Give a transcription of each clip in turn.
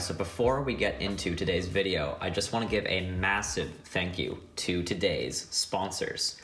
guys, so before we get into today's video, I just want to give a massive thank you to today's sponsors.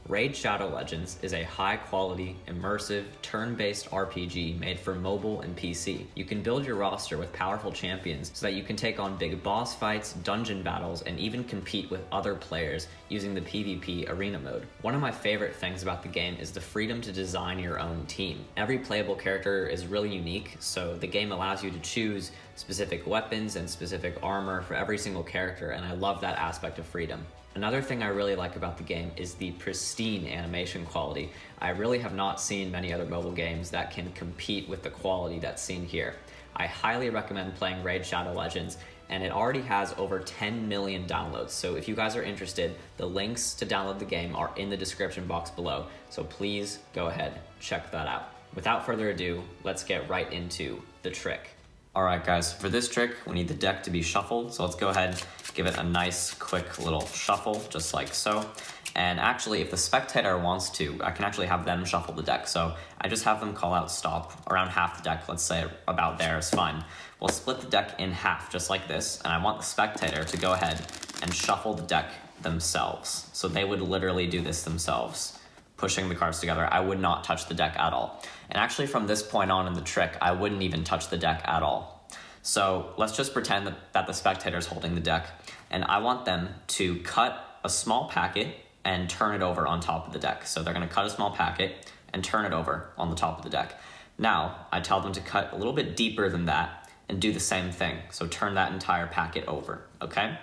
Raid Shadow Legends is a high-quality, immersive, turn-based RPG made for mobile and PC. You can build your roster with powerful champions so that you can take on big boss fights, dungeon battles, and even compete with other players using the PvP arena mode. One of my favorite things about the game is the freedom to design your own team. Every playable character is really unique, so the game allows you to choose specific weapons and specific armor for every single character, and I love that aspect of freedom. Another thing I really like about the game is the pristine animation quality. I really have not seen many other mobile games that can compete with the quality that's seen here. I highly recommend playing Raid Shadow Legends, and it already has over 10 million downloads. So if you guys are interested, the links to download the game are in the description box below. So please go ahead, check that out. Without further ado, let's get right into the trick. Alright guys, for this trick, we need the deck to be shuffled, so let's go ahead, give it a nice, quick little shuffle, just like so. And actually, if the spectator wants to, I can actually have them shuffle the deck. So I just have them call out stop, around half the deck, let's say about there is fine. We'll split the deck in half, just like this, and I want the spectator to go ahead and shuffle the deck themselves. So they would literally do this themselves, pushing the cards together. I would not touch the deck at all. And actually from this point on in the trick, I wouldn't even touch the deck at all. So let's just pretend that the spectator's holding the deck, and I want them to cut a small packet and turn it over on top of the deck. So they're gonna cut a small packet and turn it over on the top of the deck. Now, I tell them to cut a little bit deeper than that and do the same thing. So turn that entire packet over, okay?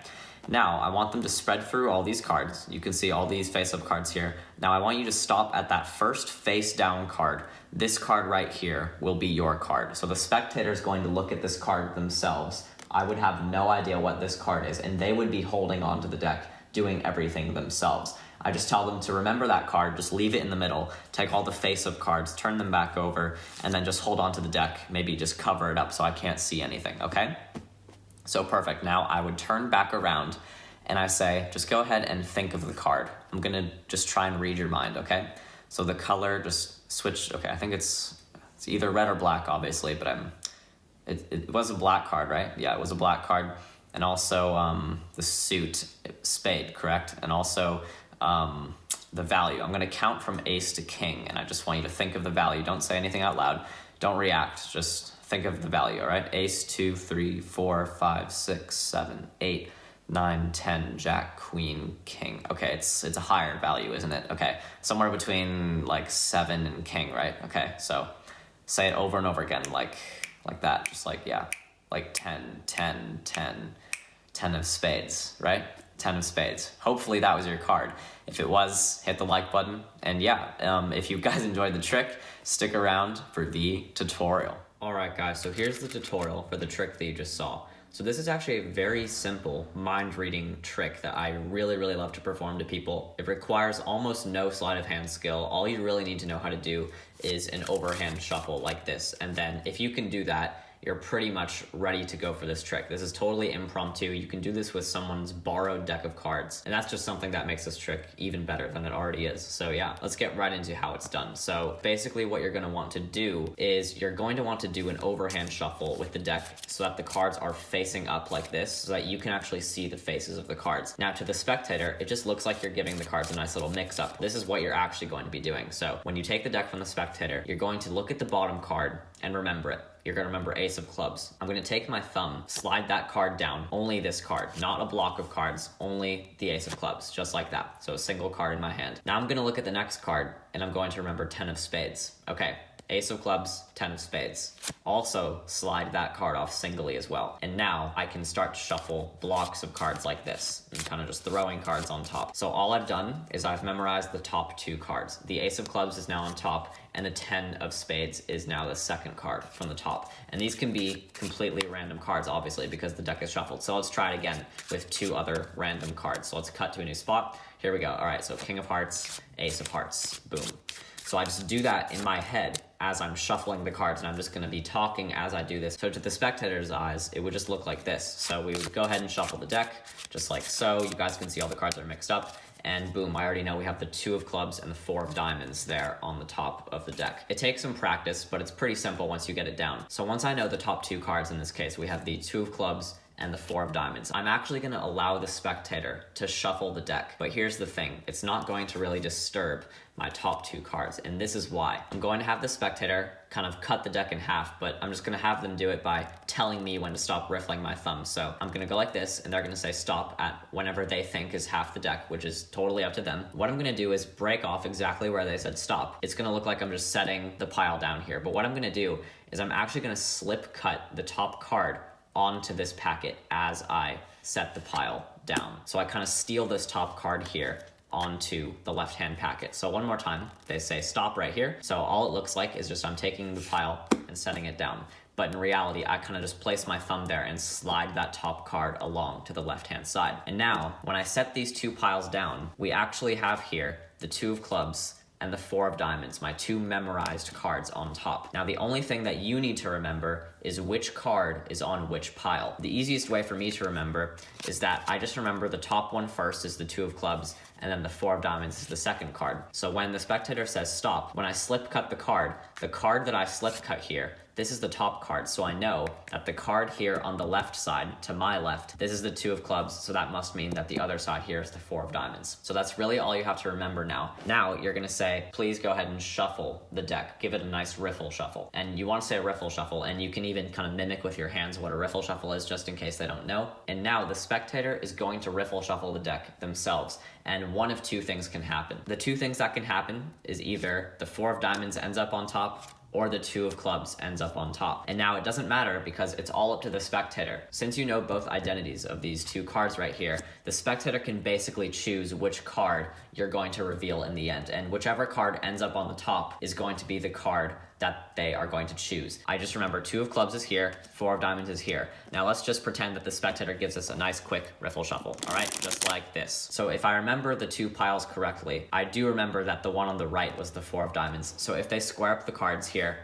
Now, I want them to spread through all these cards. You can see all these face-up cards here. Now, I want you to stop at that first face-down card. This card right here will be your card. So the spectator is going to look at this card themselves. I would have no idea what this card is, and they would be holding onto the deck, doing everything themselves. I just tell them to remember that card, just leave it in the middle, take all the face-up cards, turn them back over, and then just hold onto the deck. Maybe just cover it up so I can't see anything, okay? So perfect. Now I would turn back around and I say, just go ahead and think of the card. I'm gonna just try and read your mind, okay? So the color, just switch. Okay, I think it's either red or black, obviously, but it was a black card, right? Yeah, it was a black card. And also the suit, spade, correct? And also the value. I'm gonna count from ace to king, and I just want you to think of the value. Don't say anything out loud. Don't react, just think of the value, all right? Ace, 2, 3, 4, 5, 6, 7, 8, 9, 10, jack, queen, king. Okay, it's a higher value, isn't it? Okay, somewhere between like 7 and king, right? Okay, so say it over and over again, like that, just like, yeah, like 10, 10, 10, 10 of spades, right? 10 of spades. Hopefully that was your card. If it was, hit the like button. And yeah, if you guys enjoyed the trick, stick around for the tutorial. Alright guys, so here's the tutorial for the trick that you just saw. So this is actually a very simple mind-reading trick that I really love to perform to people. It requires almost no sleight of hand skill. All you really need to know how to do is an overhand shuffle like this. And then if you can do that, you're pretty much ready to go for this trick. This is totally impromptu. You can do this with someone's borrowed deck of cards. And that's just something that makes this trick even better than it already is. So yeah, let's get right into how it's done. So basically what you're gonna want to do is you're going to want to do an overhand shuffle with the deck so that the cards are facing up like this so that you can actually see the faces of the cards. Now to the spectator, it just looks like you're giving the cards a nice little mix up. This is what you're actually going to be doing. So when you take the deck from the spectator, you're going to look at the bottom card and remember it. You're gonna remember ace of clubs. I'm gonna take my thumb, slide that card down, only this card, not a block of cards, only the ace of clubs, just like that. So a single card in my hand. Now I'm gonna look at the next card and I'm going to remember 10 of spades. Okay, ace of clubs, 10 of spades. Also slide that card off singly as well. And now I can start to shuffle blocks of cards like this and kind of just throwing cards on top. So all I've done is I've memorized the top 2 cards. The ace of clubs is now on top and the 10 of spades is now the second card from the top. And these can be completely random cards, obviously, because the deck is shuffled. So let's try it again with 2 other random cards. So let's cut to a new spot. Here we go. All right, so king of hearts, ace of hearts, boom. So I just do that in my head as I'm shuffling the cards, and I'm just going to be talking as I do this. So to the spectator's eyes, it would just look like this. So we would go ahead and shuffle the deck, just like so. You guys can see all the cards are mixed up. And boom, I already know we have the 2 of clubs and the 4 of diamonds there on the top of the deck. It takes some practice, but it's pretty simple once you get it down. So once I know the top 2 cards in this case, we have the 2 of clubs and the 4 of diamonds. I'm actually going to allow the spectator to shuffle the deck. But here's the thing, it's not going to really disturb my top 2 cards, and this is why. I'm going to have the spectator kind of cut the deck in half, but I'm just going to have them do it by telling me when to stop riffling my thumb. So I'm going to go like this, and they're going to say stop at whenever they think is half the deck, which is totally up to them. What I'm going to do is break off exactly where they said stop. It's going to look like I'm just setting the pile down here, but what I'm going to do is I'm actually going to slip cut the top card onto this packet as I set the pile down. So I kind of steal this top card here onto the left-hand packet. So one more time, they say stop right here. So all it looks like is just I'm taking the pile and setting it down. But in reality, I kind of just place my thumb there and slide that top card along to the left-hand side. And now, when I set these 2 piles down, we actually have here the 2 of clubs and the 4 of diamonds, my 2 memorized cards on top. Now, the only thing that you need to remember is which card is on which pile. The easiest way for me to remember is that I just remember the top one first is the 2 of clubs, and then the 4 of diamonds is the second card. So when the spectator says stop, when I slip cut the card that I slip cut here, this is the top card, so I know that the card here on the left side, to my left, this is the 2 of clubs, so that must mean that the other side here is the 4 of diamonds. So that's really all you have to remember now. Now you're gonna say, please go ahead and shuffle the deck. Give it a nice riffle shuffle. And you wanna say a riffle shuffle, and you can even kind of mimic with your hands what a riffle shuffle is, just in case they don't know. And now the spectator is going to riffle shuffle the deck themselves. And one of 2 things can happen. The 2 things that can happen is either the 4 of diamonds ends up on top, or the 2 of clubs ends up on top. And now it doesn't matter because it's all up to the spectator. Since you know both identities of these 2 cards right here, the spectator can basically choose which card you're going to reveal in the end. And whichever card ends up on the top is going to be the card that they are going to choose. I just remember 2 of clubs is here, 4 of diamonds is here. Now let's just pretend that the spectator gives us a nice quick riffle shuffle, all right? Just like this. So if I remember the 2 piles correctly, I do remember that the one on the right was the 4 of diamonds. So if they square up the cards here,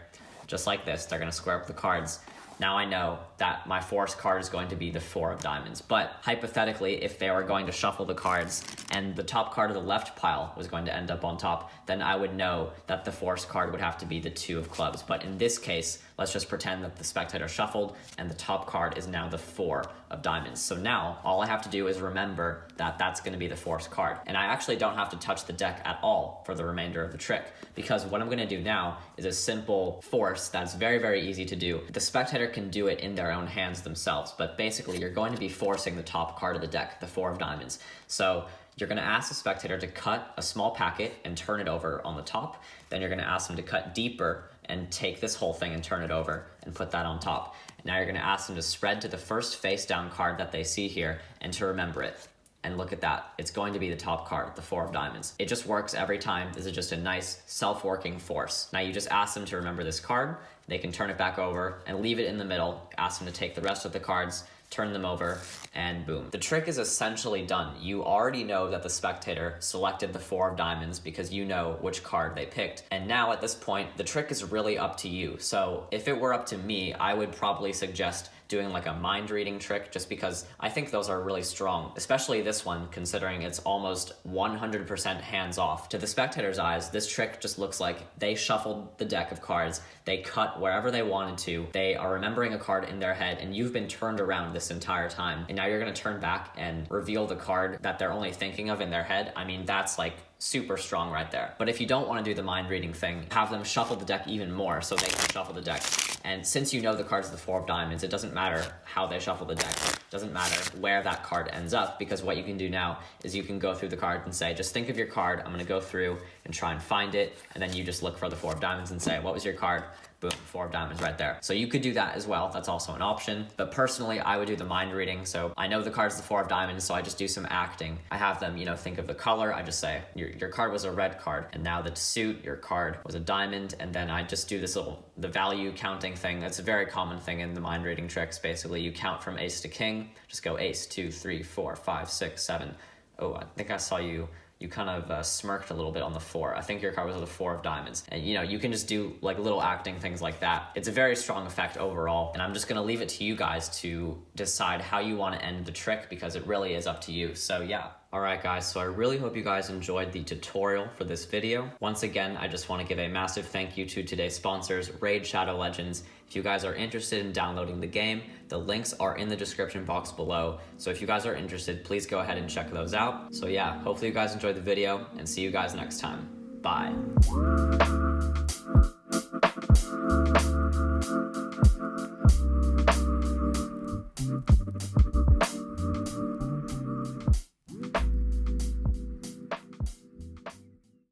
just like this, they're gonna square up the cards. Now I know that my forced card is going to be the 4 of diamonds. But hypothetically, if they were going to shuffle the cards and the top card of the left pile was going to end up on top, then I would know that the forced card would have to be the 2 of clubs. But in this case, let's just pretend that the spectator shuffled and the top card is now the 4 of diamonds. So now all I have to do is remember that that's going to be the forced card. And I actually don't have to touch the deck at all for the remainder of the trick, because what I'm going to do now is a simple force that's very, very easy to do. The spectator can do it in their own hands themselves, but basically you're going to be forcing the top card of the deck, the 4 of diamonds. So you're going to ask the spectator to cut a small packet and turn it over on the top. Then you're going to ask them to cut deeper and take this whole thing and turn it over and put that on top. And now you're going to ask them to spread to the first face down card that they see here and to remember it. And look at that, it's going to be the top card, the 4 of diamonds. It just works every time. This is just a nice self-working force. Now you just ask them to remember this card, they can turn it back over and leave it in the middle, ask them to take the rest of the cards, turn them over, and boom. The trick is essentially done. You already know that the spectator selected the 4 of diamonds because you know which card they picked. And now at this point, the trick is really up to you. So if it were up to me, I would probably suggest doing like a mind reading trick, just because I think those are really strong, especially this one, considering it's almost 100% hands off. To the spectator's eyes, this trick just looks like they shuffled the deck of cards, they cut wherever they wanted to, they are remembering a card in their head, and you've been turned around this entire time, and now you're gonna turn back and reveal the card that they're only thinking of in their head. I mean, that's like super strong right there. But if you don't want to do the mind reading thing, have them shuffle the deck even more so they can shuffle the deck. And since you know the cards of the 4 of diamonds, it doesn't matter how they shuffle the deck. It doesn't matter where that card ends up, because what you can do now is you can go through the cards and say, just think of your card, I'm going to go through and try and find it, and then you just look for the 4 of diamonds and say, what was your card? Boom, 4 of diamonds right there. So you could do that as well. That's also an option. But personally, I would do the mind reading. So I know the card's the 4 of diamonds, so I just do some acting. I have them, think of the color. I just say, your card was a red card. And now the suit, your card was a diamond. And then I just do this the value counting thing. That's a very common thing in the mind reading tricks. Basically, you count from ace to king. Just go ace, 2, 3, 4, 5, 6, 7. Oh, I think I saw you you kind of smirked a little bit on the 4. I think your card was with a 4 of diamonds. And you know, you can just do like little acting things like that. It's a very strong effect overall. And I'm just gonna leave it to you guys to decide how you wanna end the trick because it really is up to you. So yeah. Alright guys, so I really hope you guys enjoyed the tutorial for this video. Once again, I just want to give a massive thank you to today's sponsors, Raid Shadow Legends. If you guys are interested in downloading the game, the links are in the description box below. So if you guys are interested, please go ahead and check those out. So yeah, hopefully you guys enjoyed the video and see you guys next time. Bye.